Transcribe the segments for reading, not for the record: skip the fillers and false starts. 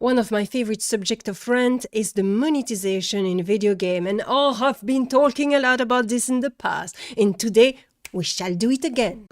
One of my favorite subjects of rant is the monetization in video game, and I've been talking a lot about this in the past, and today we shall do it again.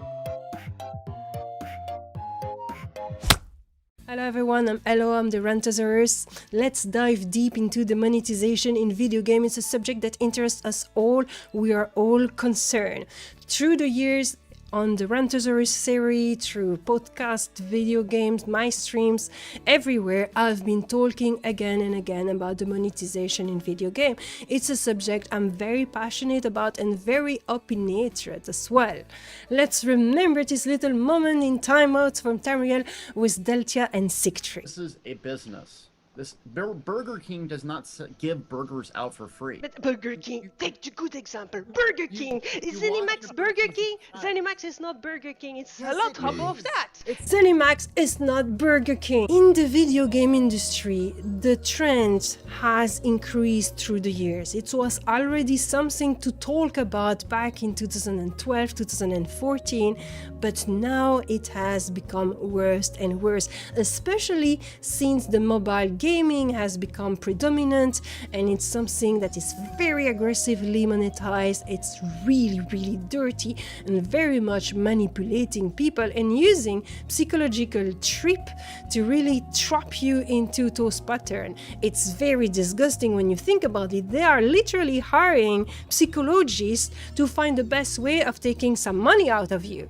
Hello everyone, I'm Elloa the Rantosaurus. Let's dive deep into the monetization in video game. It's a subject that interests us all. We are all concerned. Through the years, on the Rantosaurus series, through podcasts, video games, my streams, everywhere, I've been talking again and again about the monetization in video game. It's a subject I'm very passionate about and very opinionated as well. Let's remember this little moment in timeouts from Tamriel with Deltia and Sigtric. This is a business. This Burger King does not give burgers out for free. But Burger King, take the good example. Burger King is ZeniMax Burger King. ZeniMax is not Burger King. It's a lot above that. ZeniMax is not Burger King. In the video game industry, the trend has increased through the years. It was already something to talk about back in 2012, 2014, but now it has become worse and worse, especially since the mobile gaming has become predominant and it's something that is very aggressively monetized. It's really dirty and very much manipulating people and using psychological trip to really trap you into those patterns. It's very disgusting when you think about it. They are literally hiring psychologists to find the best way of taking some money out of you.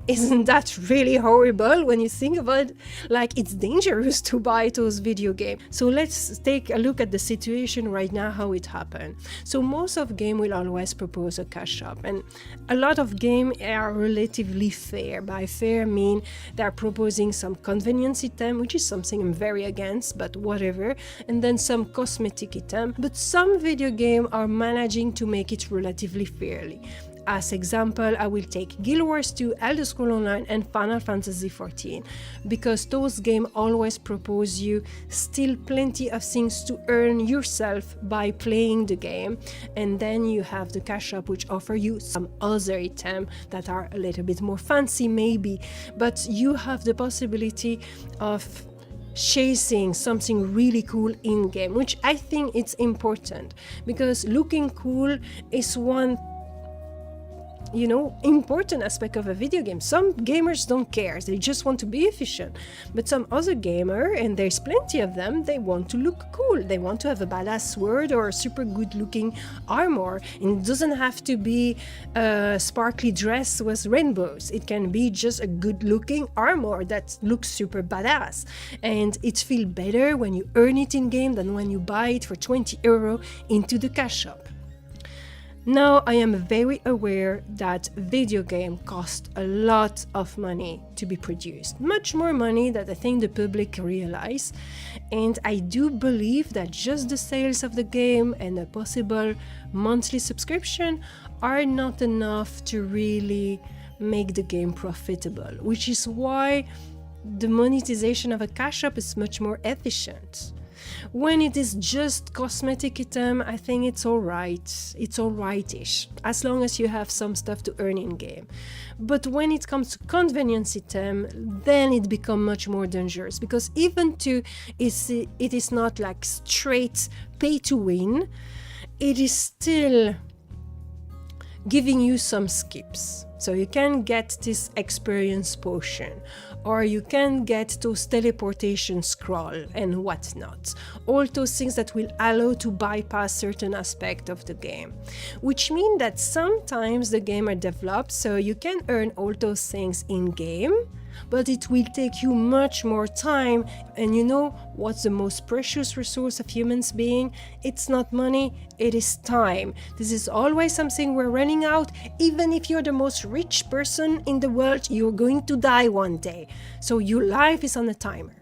Isn't that really horrible when you think about it? Like, it's dangerous to buy those video games. So let's take a look at the situation right now, how it happened. So most of game will always propose a cash shop, and a lot of games are relatively fair. By fair I mean they're proposing some convenience item, which is something I'm very against, but whatever, and then some cosmetic item. But some video games are managing to make it relatively fairly. As example, I will take Guild Wars 2, Elder Scrolls Online and Final Fantasy XIV, because those games always propose you still plenty of things to earn yourself by playing the game, and then you have the cash shop which offer you some other items that are a little bit more fancy maybe, but you have the possibility of chasing something really cool in game, which I think it's important, because looking cool is one important aspect of a video game. Some gamers don't care, they just want to be efficient, but some other gamer, and there's plenty of them, they want to look cool. They want to have a badass sword or a super good looking armor, and it doesn't have to be a sparkly dress with rainbows. It can be just a good looking armor that looks super badass, and it feels better when you earn it in game than when you buy it for 20 euro into the cash shop. Now, I am very aware that video game cost a lot of money to be produced, much more money than I think the public realize, and I do believe that just the sales of the game and a possible monthly subscription are not enough to really make the game profitable, which is why the monetization of a cash shop is much more efficient. When it is just cosmetic item, I think it's alright. It's alright-ish, as long as you have some stuff to earn in game. But when it comes to convenience item, then it becomes much more dangerous, because even it is not like straight pay to win, it is still giving you some skips. So you can get this experience potion, or you can get those teleportation scroll and whatnot. All those things that will allow to bypass certain aspect of the game. Which means that sometimes the game are developed so you can earn all those things in game, but it will take you much more time. And you know what's the most precious resource of humans being? It's not money, it is time. This is always something we're running out. Even if you're the most rich person in the world, you're going to die one day. So your life is on a timer.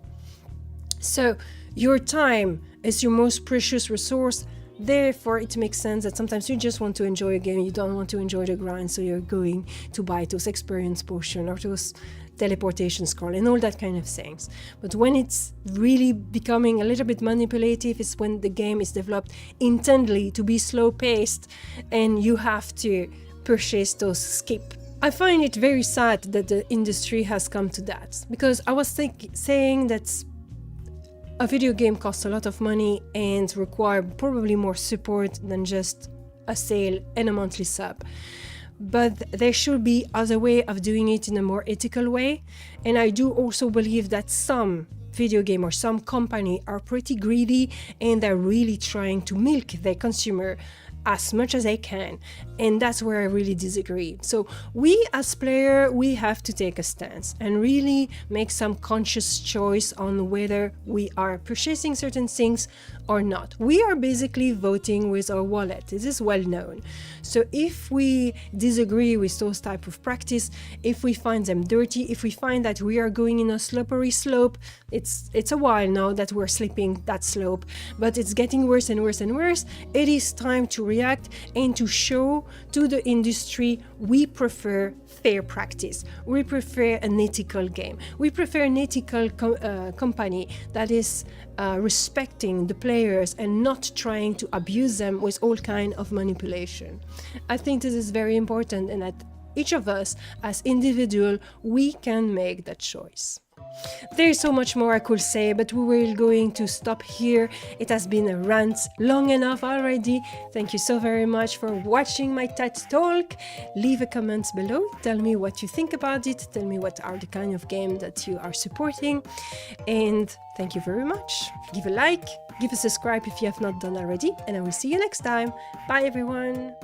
So your time is your most precious resource. Therefore, it makes sense that sometimes you just want to enjoy a game, you don't want to enjoy the grind, so you're going to buy those experience potion or those teleportation scroll and all that kind of things. But when it's really becoming a little bit manipulative is when the game is developed intendly to be slow paced and you have to purchase those skip. I find it very sad that the industry has come to that, because I was saying that A video game costs a lot of money and require probably more support than just a sale and a monthly sub. But there should be other way of doing it in a more ethical way. And I do also believe that some video game or some company are pretty greedy and they're really trying to milk their consumer as much as they can, and that's where I really disagree. So we as player, we have to take a stance and really make some conscious choice on whether we are purchasing certain things or not. We are basically voting with our wallet. This is well known. So if we disagree with those type of practice, if we find them dirty, if we find that we are going in a slippery slope, it's a while now that we're slipping that slope, but it's getting worse and worse and worse. It is time to react and to show to the industry we prefer fair practice. We prefer an ethical game. We prefer an ethical company that is respecting the players and not trying to abuse them with all kind of manipulation. I think this is very important, and that each of us as individual, we can make that choice. There's so much more I could say, but we were going to stop here. It has been a rant long enough already. Thank you so very much for watching my TED Talk. Leave a comment below. Tell me what you think about it. Tell me what are the kind of game that you are supporting. And thank you very much. Give a like, give a subscribe if you have not done already. And I will see you next time. Bye everyone.